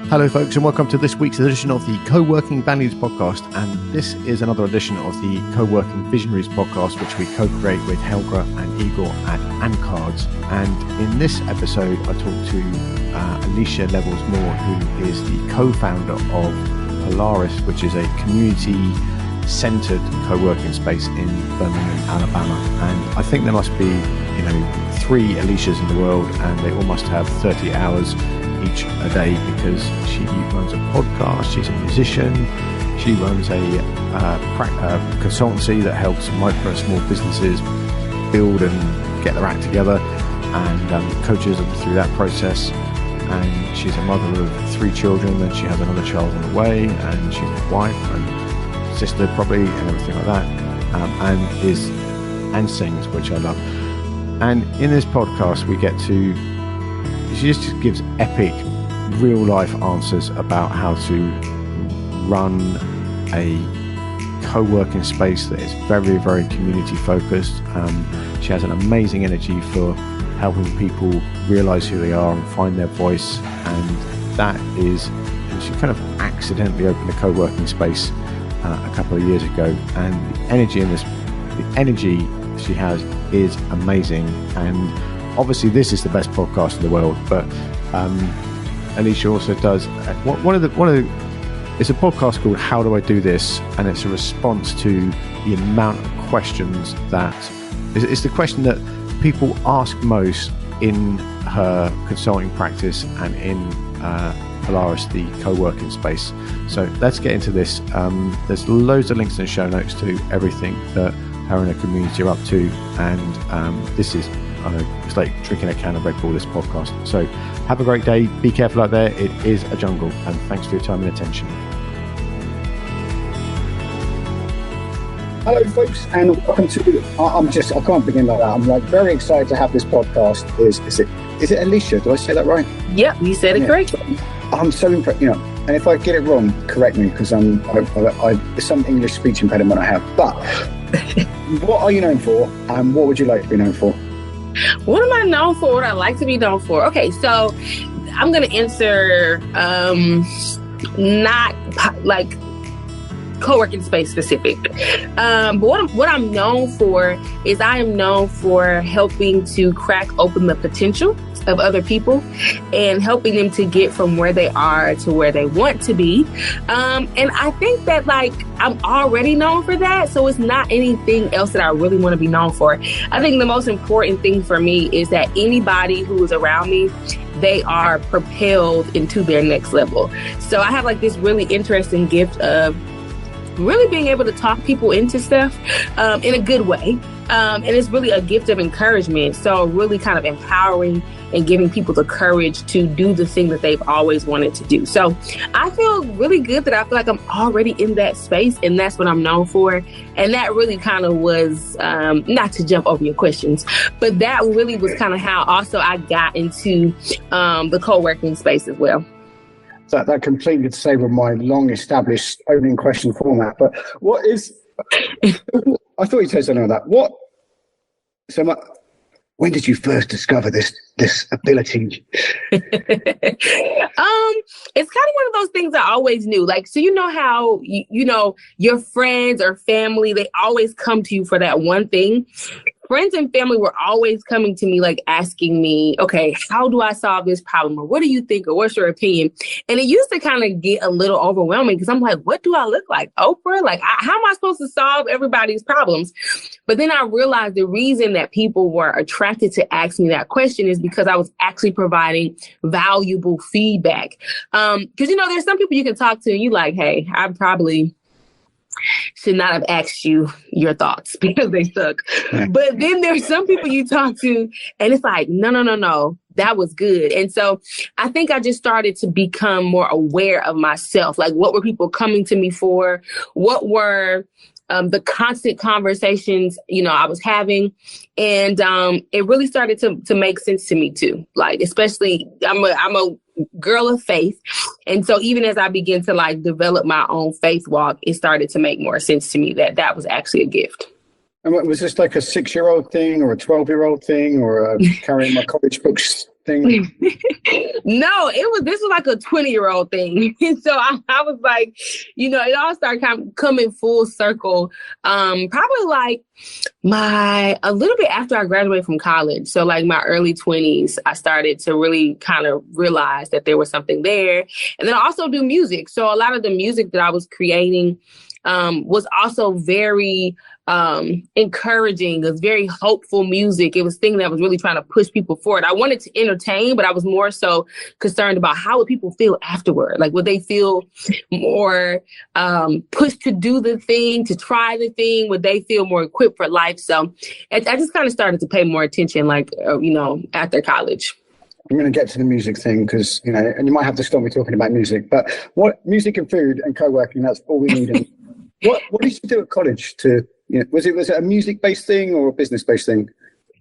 Hello folks, and welcome to this week's edition of the Co-working Values podcast, and this is another edition of the Co-working Visionaries podcast, which we co-create with Helga and Igor at Ancards. And in this episode I talked to Alycia Levels-Moore, who is the co-founder of Polaris, which is a community-centered co-working space in Birmingham, Alabama. And I think there must be, 3 Alycias in the world, and they all must have 30 hours each a day, because she runs a podcast, she's a musician, she runs a consultancy that helps micro and small businesses build and get their act together, and coaches them through that process. And she's a mother of 3 children, and she has another child on the way, and she's a wife and sister probably, and everything like that, and sings, which I love. And in this podcast we get to, she just gives epic real life answers about how to run a co-working space that is very, very community focused. She has an amazing energy for helping people realize who they are and find their voice, and that is, she kind of accidentally opened a co-working space a couple of years ago, and the energy she has is amazing. And obviously this is the best podcast in the world, but Alycia also does it's a podcast called How Do I Do This? And it's a response to the amount of questions that it's the question that people ask most in her consulting practice and in Polaris, the co-working space. So let's get into this. There's loads of links in the show notes to everything that her and her community are up to, and this is, it's like drinking a can of Red Bull, this podcast. So have a great day. Be careful out there. It is a jungle. And thanks for your time and attention. Hello, folks, and welcome to. I can't begin like that. I'm like very excited to have this podcast. Is it Alycia? Do I say that right? Yep, you said it correctly. I'm so impressed. And if I get it wrong, correct me, because there's some English speech impediment I have. But what are you known for, and what would you like to be known for? What am I known for? What I like to be known for? Okay, so I'm going to answer not like co-working space specific. But what I'm known for is I am known for helping to crack open the potential of other people and helping them to get from where they are to where they want to be. And I think that I'm already known for that. So it's not anything else that I really want to be known for. I think the most important thing for me is that anybody who is around me, they are propelled into their next level. So I have this really interesting gift of really being able to talk people into stuff in a good way. And it's really a gift of encouragement. So really kind of empowering and giving people the courage to do the thing that they've always wanted to do. So I feel really good that I feel like I'm already in that space, and that's what I'm known for. And that really kind of was, not to jump over your questions, but that really was kind of how also I got into the co-working space as well. That completely disabled my long established opening question format. But what is, I thought you said something like that. When did you first discover this ability? It's kind of one of those things I always knew. So you know how, your friends or family, they always come to you for that one thing. Friends and family were always coming to me, asking me, okay, how do I solve this problem? Or what do you think? Or what's your opinion? And it used to kind of get a little overwhelming because I'm like, what do I look like? Oprah? How am I supposed to solve everybody's problems? But then I realized the reason that people were attracted to ask me that question is because I was actually providing valuable feedback. Because, there's some people you can talk to and you hey, I probably should not have asked you your thoughts because they suck. But then there's some people you talk to and it's no, that was good. And so I think I just started to become more aware of myself. What were people coming to me for? What were the constant conversations, I was having. And it really started to make sense to me too. Especially I'm a girl of faith. And so even as I began to develop my own faith walk, it started to make more sense to me that was actually a gift. And was this a 6-year-old thing or a 12-year-old thing or carrying my college books thing? No, this was like a 20-year-old thing. And so I was like, it all started coming full circle. Probably like a little bit after I graduated from college. So like my early 20s, I started to really kind of realize that there was something there. And then I also do music. So a lot of the music that I was creating was also very encouraging. It was very hopeful music. It was thing that was really trying to push people forward. I wanted to entertain, but I was more so concerned about how would people feel afterward? Like, would they feel more pushed to do the thing, to try the thing? Would they feel more equipped for life? So I just kind of started to pay more attention, like, after college. I'm going to get to the music thing because, and you might have to stop me talking about music, but what music and food and co-working, that's all we need. What did you do at college was it a music-based thing or a business-based thing?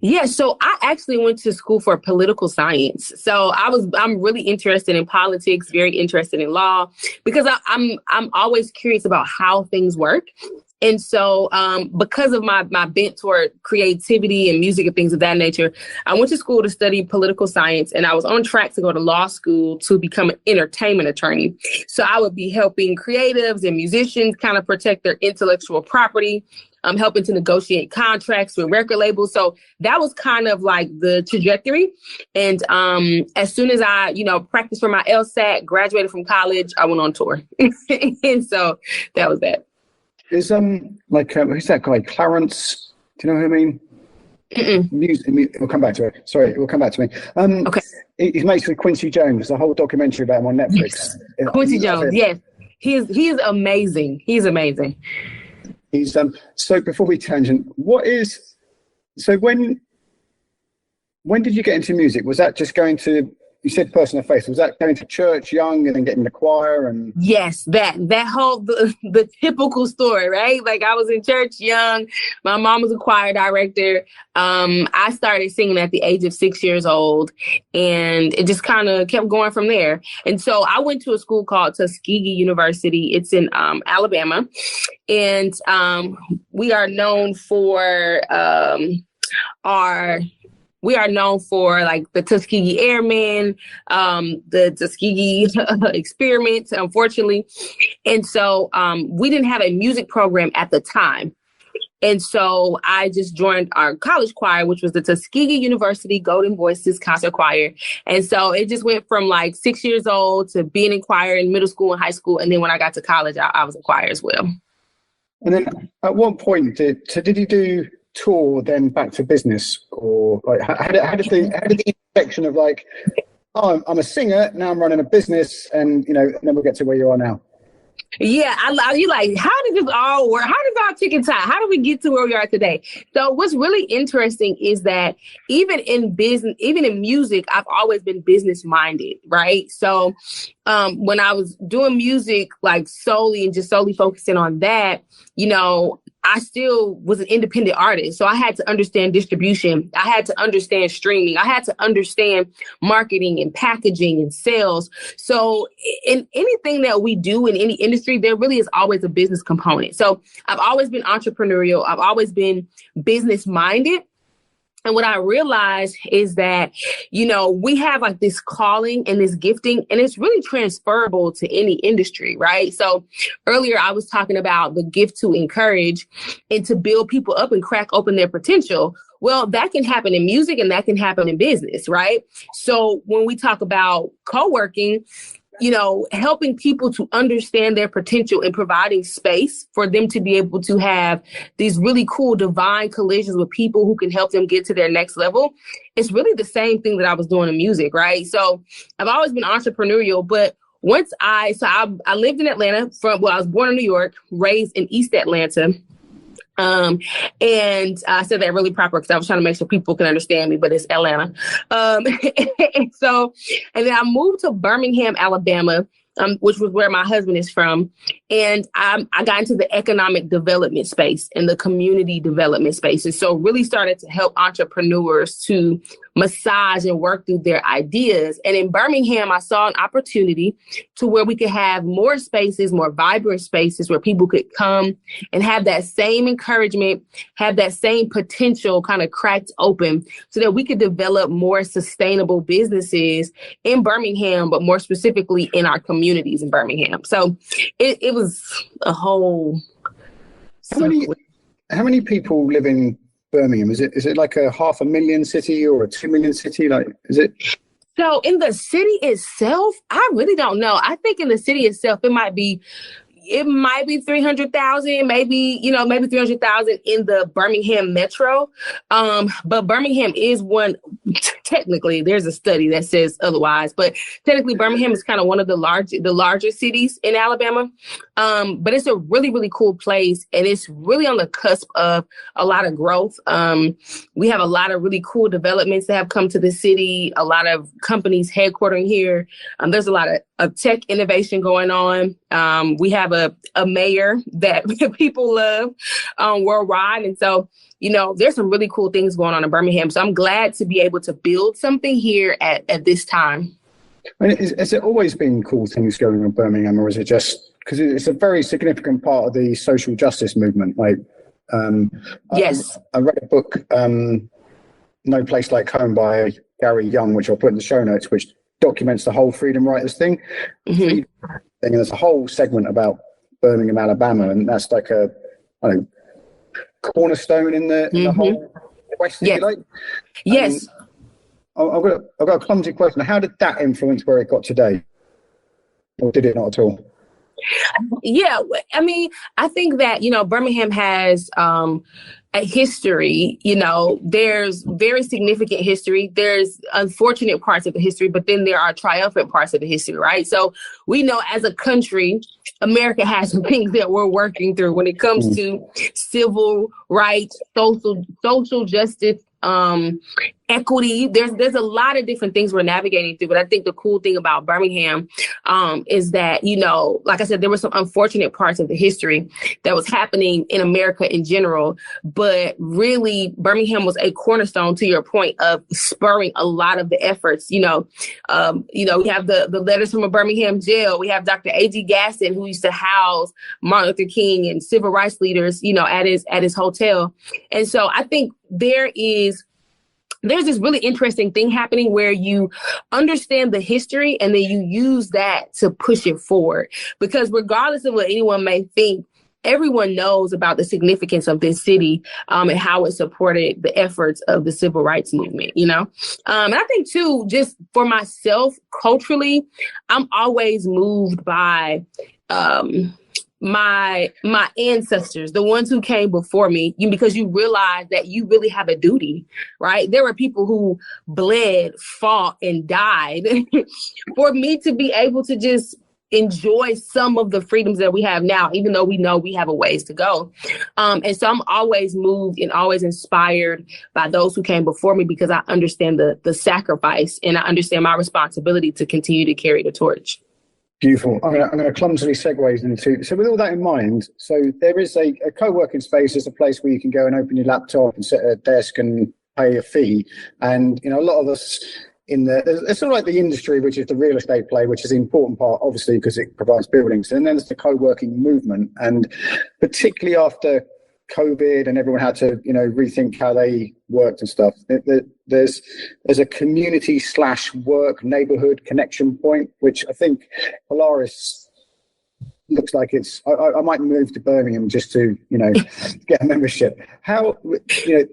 Yeah, so I actually went to school for political science. So I'm really interested in politics, very interested in law, because I'm always curious about how things work. And so because of my bent toward creativity and music and things of that nature, I went to school to study political science, and I was on track to go to law school to become an entertainment attorney. So I would be helping creatives and musicians kind of protect their intellectual property. I'm helping to negotiate contracts with record labels. So that was kind of like the trajectory. And as soon as I, practiced for my LSAT, graduated from college, I went on tour. And so that was that. Is who's that guy? Clarence? Do you know who I mean? We'll come back to it. Sorry, it will come back to me. Okay. He's mates with Quincy Jones. There's a whole documentary about him on Netflix. Yes. Quincy Jones, yes. He is amazing. He's amazing. He's so before we tangent, when did you get into music? Was that just going to, you said person of faith, was that going to church young and then getting the choir? And yes, that whole the typical story, right? Like I was in church young. My mom was a choir director. I started singing at the age of 6 years old, and it just kind of kept going from there. And so I went to a school called Tuskegee University. It's in Alabama, and we are known for like the Tuskegee Airmen, the Tuskegee experiment, unfortunately. And so we didn't have a music program at the time. And so I just joined our college choir, which was the Tuskegee University Golden Voices Concert Choir. And so it just went from like 6 years old to being in choir in middle school and high school. And then when I got to college, I was in choir as well. And then at what point did you do tour then back to business, or like how did the intersection of like, oh, I'm a singer, now I'm running a business, and then we'll get to where you are now? Yeah, you like, how did this all work? How did our chicken tie? How did we get to where we are today? So what's really interesting is that even in business, even in music, I've always been business minded, right? So when I was doing music, like solely focusing on that, I still was an independent artist. So I had to understand distribution. I had to understand streaming. I had to understand marketing and packaging and sales. So in anything that we do in any industry, there really is always a business component. So I've always been entrepreneurial. I've always been business minded. And what I realized is that, we have like this calling and this gifting, and it's really transferable to any industry, right? So earlier I was talking about the gift to encourage and to build people up and crack open their potential. Well, that can happen in music and that can happen in business, right? So when we talk about co-working, helping people to understand their potential and providing space for them to be able to have these really cool divine collisions with people who can help them get to their next level. It's really the same thing that I was doing in music, right? So I've always been entrepreneurial, but once I lived in Atlanta I was born in New York, raised in East Atlanta. And I said that really proper because I was trying to make sure people can understand me, but it's Atlanta. And then I moved to Birmingham, Alabama, which was where my husband is from. And I got into the economic development space and the community development space. And so really started to help entrepreneurs to massage and work through their ideas. And in Birmingham, I saw an opportunity to where we could have more spaces, more vibrant spaces where people could come and have that same encouragement, have that same potential kind of cracked open so that we could develop more sustainable businesses in Birmingham, but more specifically in our communities in Birmingham. So it was a whole... How many people live in Birmingham? Is it like a 500,000 city or a 2 million city? Like, is it? So in the city itself, I really don't know. I think in the city itself, it might be 300,000, maybe 300,000 in the Birmingham metro. But Birmingham is one, technically, there's a study that says otherwise, but technically Birmingham is kind of one of the larger cities in Alabama. But it's a really, really cool place. And it's really on the cusp of a lot of growth. We have a lot of really cool developments that have come to the city, a lot of companies headquartering here. There's a lot of tech innovation going on. We have a mayor that people love worldwide. And so, there's some really cool things going on in Birmingham. So I'm glad to be able to build something here at this time. Has it always been cool things going on in Birmingham, or is it just because it's a very significant part of the social justice movement? Like, yes, I read a book, No Place Like Home by Gary Young, which I'll put in the show notes, which documents the whole freedom writers thing. Mm-hmm. And there's a whole segment about Birmingham, Alabama, and that's like a cornerstone in the whole West, if you like. Yes. I've got a clumsy question. How did that influence where it got today? Or did it not at all? Yeah, I mean, I think that, Birmingham has a history, there's very significant history. There's unfortunate parts of the history, but then there are triumphant parts of the history, right? So we know as a country, America has some things that we're working through when it comes to civil rights, social justice, equity. There's a lot of different things we're navigating through. But I think the cool thing about Birmingham is that, like I said, there were some unfortunate parts of the history that was happening in America in general. But really, Birmingham was a cornerstone, to your point, of spurring a lot of the efforts. We have the letters from a Birmingham jail. We have Dr. A.G. Gaston, who used to house Martin Luther King and civil rights leaders, at his hotel. And so I think there's this really interesting thing happening where you understand the history and then you use that to push it forward. Because regardless of what anyone may think, everyone knows about the significance of this city and how it supported the efforts of the civil rights movement, And I think, too, just for myself, culturally, I'm always moved by my ancestors, the ones who came before me, because you realize that you really have a duty, right? There were people who bled, fought, and died for me to be able to just enjoy some of the freedoms that we have now, even though we know we have a ways to go. And so I'm always moved and always inspired by those who came before me, because I understand the sacrifice and I understand my responsibility to continue to carry the torch. Beautiful. I'm going to clumsily segue into, so with all that in mind, so there is a co-working space is a place where you can go and open your laptop and sit at a desk and pay a fee. And, a lot of us it's sort of like the industry, which is the real estate play, which is an important part, obviously, because it provides buildings. And then there's the co-working movement. And particularly after COVID and everyone had to, rethink how they worked and stuff, there's a community /work neighborhood connection point, which I think Polaris looks like I might move to Birmingham just to, get a membership. How,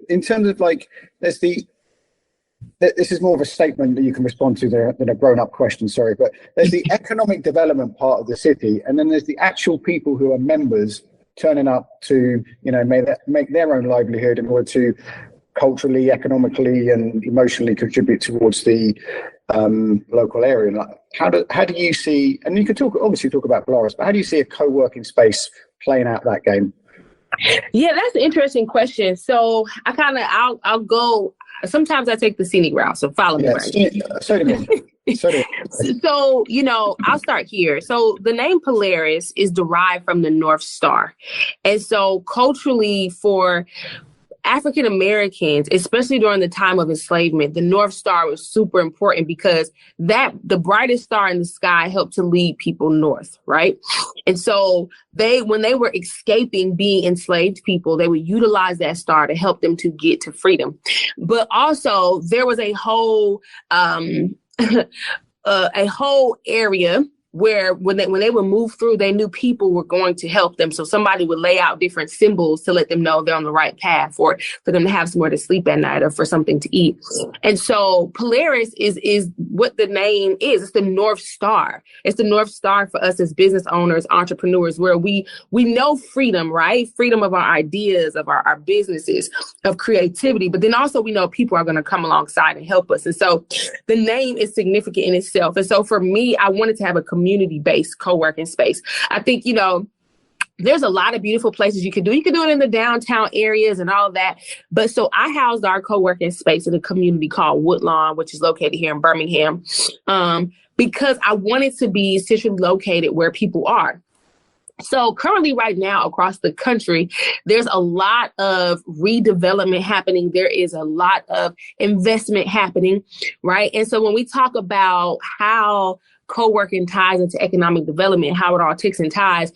in terms of this is more of a statement that you can respond to than a grown-up question, sorry, but there's the economic development part of the city, and then there's the actual people who are members turning up to, make their own livelihood in order to culturally, economically, and emotionally contribute towards the local area. How do you see, and you could obviously talk about Polaris, but how do you see a co-working space playing out that game? Yeah, that's an interesting question. So I'll go, sometimes I take the scenic route, so follow me. Right? So do me. So, I'll start here. So the name Polaris is derived from the North Star. And so culturally, for African Americans, especially during the time of enslavement, the North Star was super important because the brightest star in the sky helped to lead people north, right? And so when they were escaping being enslaved people, they would utilize that star to help them to get to freedom. But also there was a whole area where when they would move through, they knew people were going to help them. So somebody would lay out different symbols to let them know they're on the right path, or for them to have somewhere to sleep at night, or for something to eat. And so Polaris is what the name is. It's the North Star. It's the North Star for us as business owners, entrepreneurs, where we know freedom, right? Freedom of our ideas, of our businesses, of creativity. But then also we know people are going to come alongside and help us. And so the name is significant in itself. And so for me, I wanted to have a community-based co-working space. I think, there's a lot of beautiful places you can do. You can do it in the downtown areas and all of that. But so I housed our co-working space in a community called Woodlawn, which is located here in Birmingham, because I wanted to be centrally located where people are. So currently right now across the country, there's a lot of redevelopment happening. There is a lot of investment happening, right? And so when we talk about how co-working ties into economic development, how it all ticks and ties,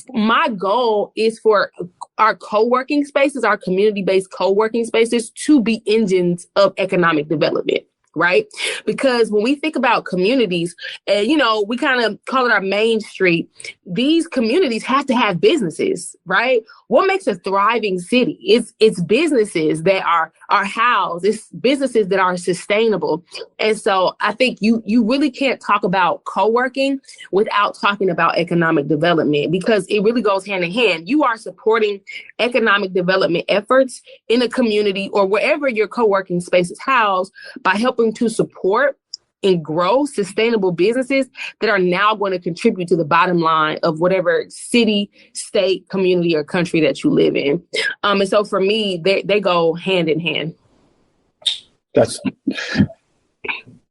my goal is for our co-working spaces, our community-based co-working spaces, to be engines of economic development. Right? Because when we think about communities, and we kind of call it our main street, these communities have to have businesses, right? What makes a thriving city? It's businesses that are housed. It's businesses that are sustainable. And so I think you really can't talk about co-working without talking about economic development, because it really goes hand in hand. You are supporting economic development efforts in a community or wherever your co-working space is housed by helping to support and grow sustainable businesses that are now going to contribute to the bottom line of whatever city, state, community, or country that you live in. And so for me, they go hand in hand.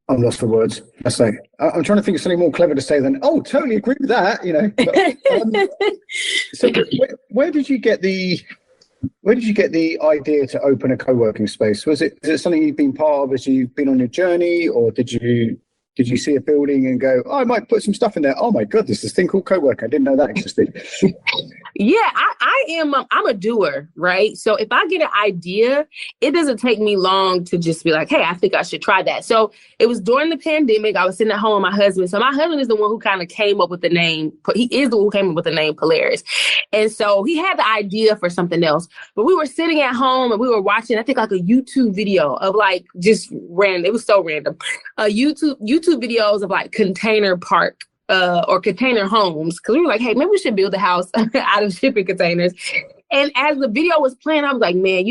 I'm lost for words. I'm trying to think of something more clever to say than, oh, totally agree with that, But, so where did you get the idea to open a co-working space? Is it something you've been part of as you've been on your journey, or did you see a building and go, oh, I might put some stuff in there? Oh my God, there's this thing called co-working. I didn't know that existed. Yeah, I'm a doer, right? So if I get an idea, it doesn't take me long to just be like, hey, I think I should try that. So it was during the pandemic. I was sitting at home with my husband. So my husband is the one who kind of came up with the name. He is the one who came up with the name Polaris. And so he had the idea for something else. But we were sitting at home and we were watching, I think, like a YouTube video of like just random. It was so random. YouTube videos of like container park or container homes, because we were like, hey, maybe we should build a house out of shipping containers. And as the video was playing, I was like, man,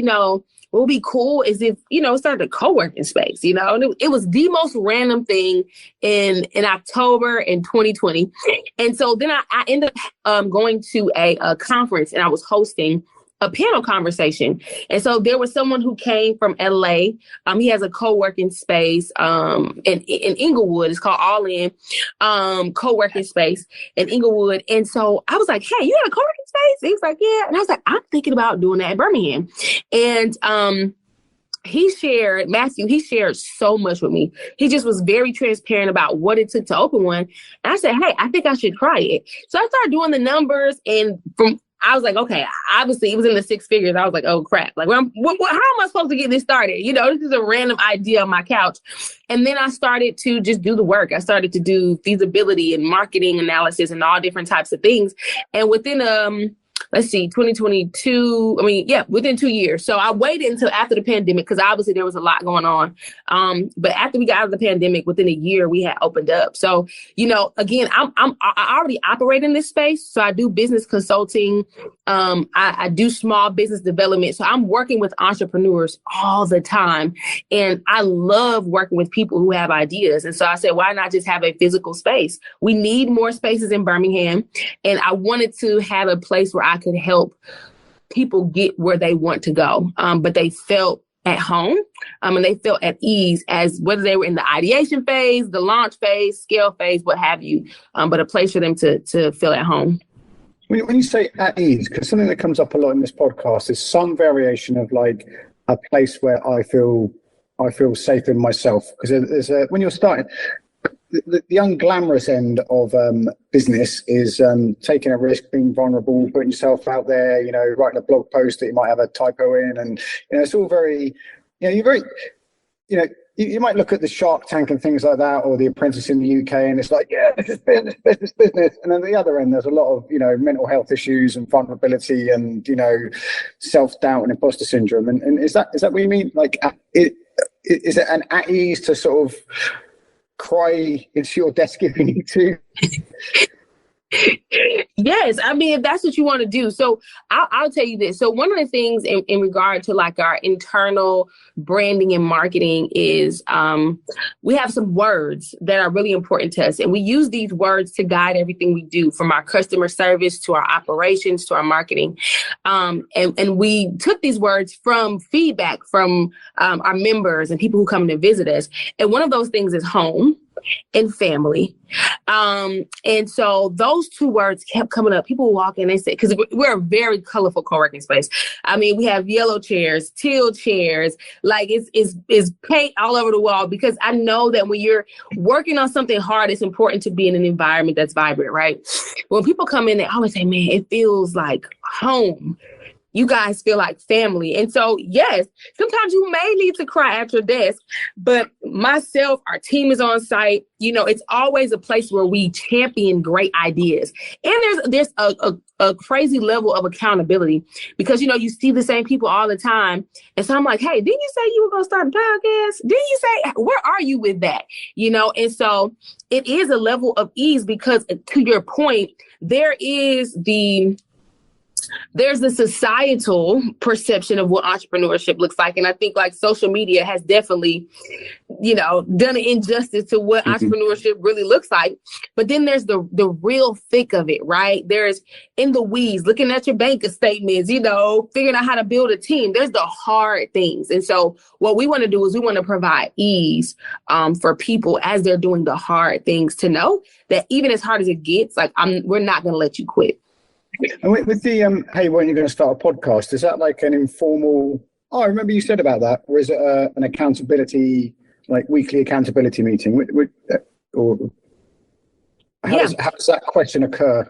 what would be cool is if, it started a co-working space, and it was the most random thing in October in 2020. And so then I ended up going to a conference, and I was hosting a panel conversation. And so there was someone who came from LA. He has a co-working space in Inglewood. It's called All In co-working space in Inglewood. And so I was like, hey, you have a co-working space? And he was like, yeah. And I was like, I'm thinking about doing that in Birmingham. And Matthew shared so much with me. He just was very transparent about what it took to open one. And I said, hey, I think I should try it. So I started doing the numbers, and I was like, okay, obviously it was in the six figures. I was like, oh crap. Like, how am I supposed to get this started? This is a random idea on my couch. And then I started to just do the work. I started to do feasibility and marketing analysis and all different types of things. And within, 2022, within 2 years. So I waited until after the pandemic, because obviously there was a lot going on. But after we got out of the pandemic, within a year, we had opened up. So, again, I already operate in this space. So I do business consulting. I do small business development. So I'm working with entrepreneurs all the time. And I love working with people who have ideas. And so I said, why not just have a physical space? We need more spaces in Birmingham. And I wanted to have a place where I could help people get where they want to go. But they felt at home and they felt at ease, as whether they were in the ideation phase, the launch phase, scale phase, what have you, but a place for them to feel at home. When you say at ease, because something that comes up a lot in this podcast is some variation of like a place where I feel safe in myself. Because there's when you're starting, the unglamorous end of business is taking a risk, being vulnerable, putting yourself out there, you know, writing a blog post that you might have a typo in, and you know, it's all very, you know, you're very, you know, you might look at the Shark Tank and things like that, or The Apprentice in the UK, and it's like, yeah, this is business. And then the other end, there's a lot of, you know, mental health issues and vulnerability and, you know, self-doubt and imposter syndrome. And is that what you mean? Like, is it an at ease to sort of cry into your desk if you need to? Yes, I mean, if that's what you want to do. So I'll tell you this. So one of the things in regard to like our internal branding and marketing is we have some words that are really important to us. And we use these words to guide everything we do, from our customer service to our operations to our marketing. And we took these words from feedback from our members and people who come to visit us. And one of those things is home and family. And so those two words kept coming up. People walk in, they say, because we're a very colorful co-working space. I mean, we have yellow chairs, teal chairs, like it's paint all over the wall, because I know that when you're working on something hard, it's important to be in an environment that's vibrant, right? When people come in, they always say, man, it feels like home. You guys feel like family. And so, yes, sometimes you may need to cry at your desk, but myself, our team is on site. You know, it's always a place where we champion great ideas. And there's a crazy level of accountability, because, you know, you see the same people all the time. And so I'm like, hey, didn't you say you were going to start a podcast? Didn't you say, where are you with that? You know, and so it is a level of ease, because to your point, there's the societal perception of what entrepreneurship looks like. And I think like social media has definitely, you know, done an injustice to what entrepreneurship really looks like. But then there's the real thick of it, right? There's in the weeds, looking at your bank statements, you know, figuring out how to build a team. There's the hard things. And so what we want to do is we want to provide ease for people as they're doing the hard things, to know that even as hard as it gets, like we're not going to let you quit. And with the, hey, when you're going to start a podcast, is that like an informal, oh, I remember you said about that, or is it an accountability, like weekly accountability meeting? Or how does that question occur?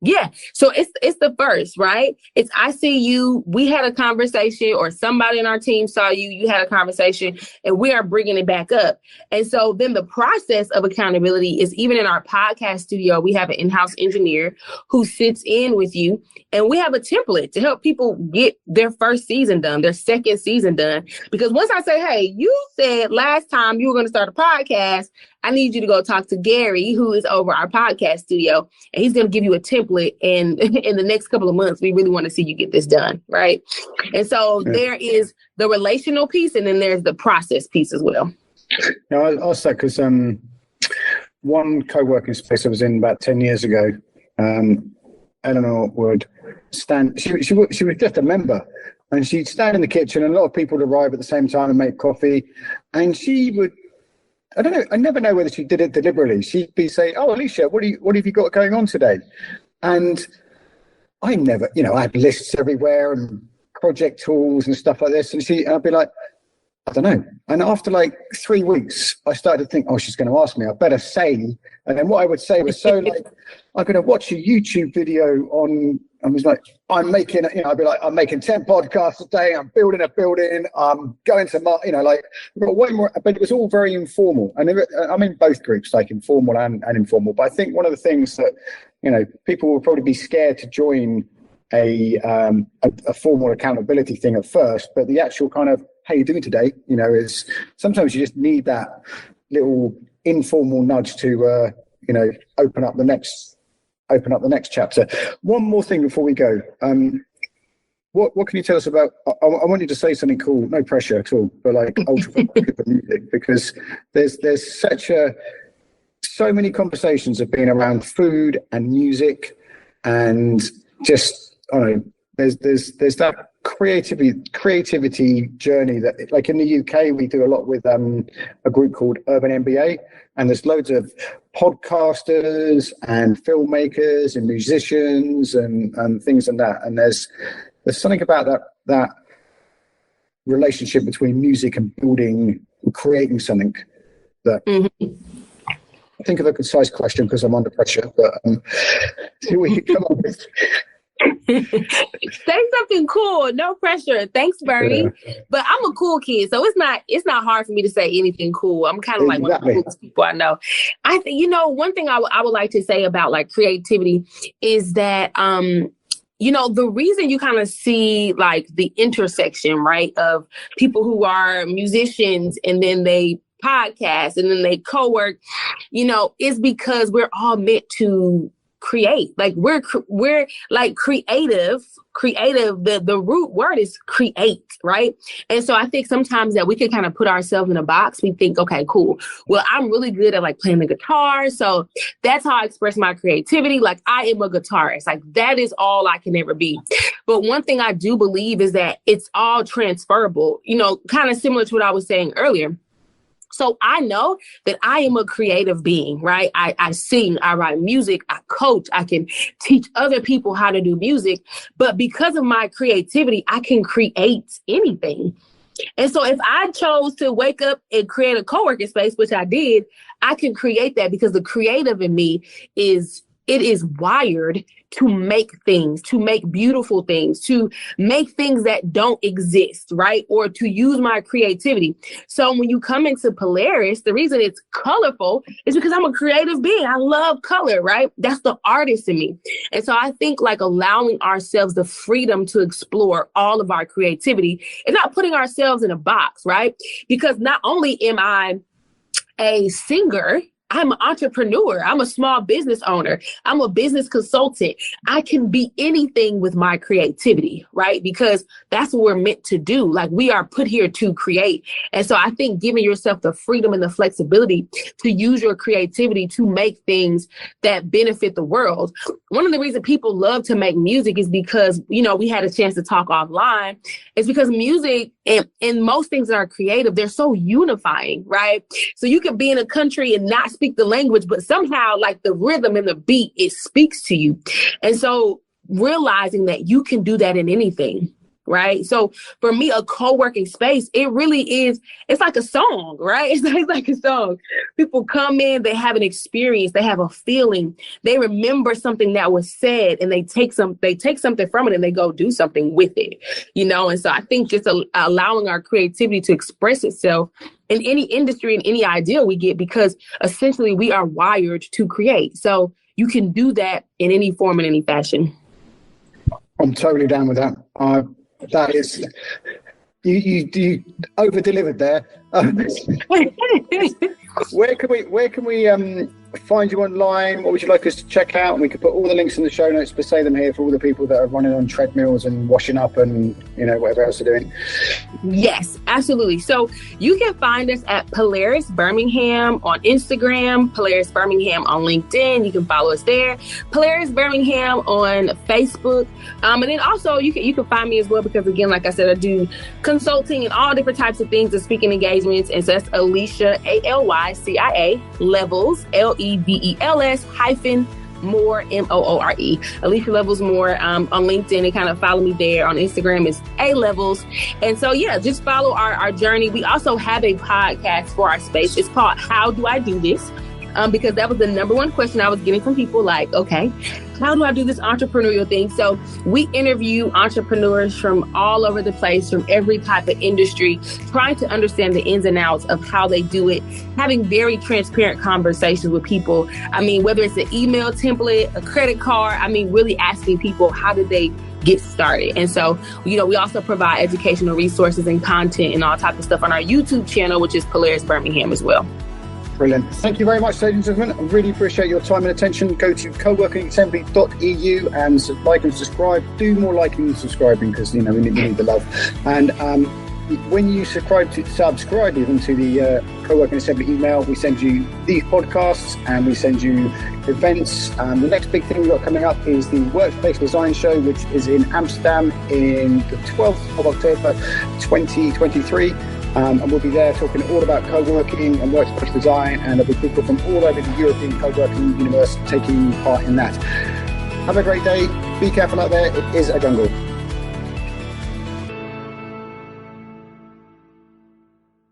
Yeah. So it's the first, right? It's, I see you, we had a conversation, or somebody in our team saw you, you had a conversation, and we are bringing it back up. And so then the process of accountability is, even in our podcast studio, we have an in-house engineer who sits in with you, and we have a template to help people get their first season done, their second season done. Because once I say, hey, you said last time you were going to start a podcast, I need you to go talk to Gary, who is over our podcast studio, and he's going to give you a template. And in the next couple of months, we really want to see you get this done, right? And so there is the relational piece, and then there's the process piece as well. Now, I asked that because one co-working space I was in about 10 years ago, Eleanor would stand, she was just a member, and she'd stand in the kitchen, and a lot of people would arrive at the same time and make coffee, and she would, I don't know, I never know whether she did it deliberately. She'd be saying, oh, Alycia, what have you got going on today? And I never, you know, I had lists everywhere and project tools and stuff like this. And I'd be like, I don't know. And after like 3 weeks, I started to think, oh, she's going to ask me, I better say. And then what I would say was so like, I'm going to watch a YouTube video on, I was like, I'm making, you know, I'd be like, I'm making 10 podcasts a day. I'm building a building. I'm going to, you know, like, way more, but it was all very informal. And I'm in both groups, like informal and informal. But I think one of the things that, you know, people will probably be scared to join a formal accountability thing at first, but the actual kind of, how you doing today, you know, is sometimes you just need that little informal nudge to, you know, open up the next chapter. One more thing before we go. What can you tell us about? I want you to say something cool. No pressure at all, but like ultra music, because there's so many conversations have been around food and music, and just I don't know. There's that creativity journey that, like in the UK, we do a lot with a group called Urban MBA, and there's loads of podcasters and filmmakers and musicians and things like that. And there's something about that relationship between music and building and creating something that I think of a concise question because I'm under pressure, but see what you come up with. Say something cool, no pressure. Thanks, Bernie. Yeah. But I'm a cool kid, so it's not hard for me to say anything cool. I'm kind of like one of the coolest people I know. I think, one thing I would like to say about like creativity is that the reason you kind of see like the intersection, right, of people who are musicians and then they podcast and then they co-work, is because we're all meant to create. Like we're like creative. The root word is create, right? And so I think sometimes that we can kind of put ourselves in a box. We think, okay, cool. Well, I'm really good at like playing the guitar. So that's how I express my creativity. Like I am a guitarist. Like that is all I can ever be. But one thing I do believe is that it's all transferable, kind of similar to what I was saying earlier. So I know that I am a creative being, right? I sing, I write music, I coach, I can teach other people how to do music. But because of my creativity, I can create anything. And so if I chose to wake up and create a co-working space, which I did, I can create that because the creative in me is wired to make things, to make beautiful things, to make things that don't exist, right? Or to use my creativity. So when you come into Polaris, the reason it's colorful is because I'm a creative being. I love color, right? That's the artist in me. And so I think like allowing ourselves the freedom to explore all of our creativity and not putting ourselves in a box, right? Because not only am I a singer, I'm an entrepreneur. I'm a small business owner. I'm a business consultant. I can be anything with my creativity, right? Because that's what we're meant to do. Like we are put here to create. And so I think giving yourself the freedom and the flexibility to use your creativity to make things that benefit the world. One of the reasons people love to make music is because, we had a chance to talk offline. It's because music and most things that are creative, they're so unifying, right? So you could be in a country and not speak the language, but somehow like the rhythm and the beat, it speaks to you. And so realizing that you can do that in anything, right? So for me, a co-working space, it really is, it's like a song, right? It's like a song. People come in, they have an experience, they have a feeling, they remember something that was said and they take something from it and they go do something with it, And so I think just allowing our creativity to express itself in any industry and any idea we get, because essentially we are wired to create. So you can do that in any form, in any fashion. I'm totally down with that. That is, you over delivered there. Where can we find you online? What would you like us to check out? And we could put all the links in the show notes, but say them here for all the people that are running on treadmills and washing up and whatever else they're doing. Yes, absolutely. So you can find us at Polaris Birmingham on Instagram, Polaris Birmingham on LinkedIn. You can follow us there. Polaris Birmingham on Facebook. And then also you can find me as well, because again, like I said, I do consulting and all different types of things and speaking engagements. And so that's Alycia, Alycia Levels, LEVELS More, MOORE. Alycia Levels More on LinkedIn, and kind of follow me there. On Instagram is A Levels. And so, yeah, just follow our journey. We also have a podcast for our space. It's called How Do I Do This? Because that was the number one question I was getting from people, like, okay, how do I do this entrepreneurial thing? So we interview entrepreneurs from all over the place, from every type of industry, trying to understand the ins and outs of how they do it, having very transparent conversations with people. I mean, whether it's an email template, a credit card, really asking people, how did they get started? And so, we also provide educational resources and content and all types of stuff on our YouTube channel, which is Polaris Birmingham as well. Brilliant. Thank you very much, ladies and gentlemen. I really appreciate your time and attention. Go to coworkingassembly.eu and like and subscribe. Do more liking and subscribing, because we need the love. And when you subscribe even to the Co-working Assembly email, we send you these podcasts and we send you events. The next big thing we've got coming up is the Workplace Design Show, which is in Amsterdam in the 12th of October 2023. And we'll be there talking all about co-working and workspace design, and there'll be people from all over the European co-working universe taking part in that. Have a great day. Be careful out there. It is a jungle.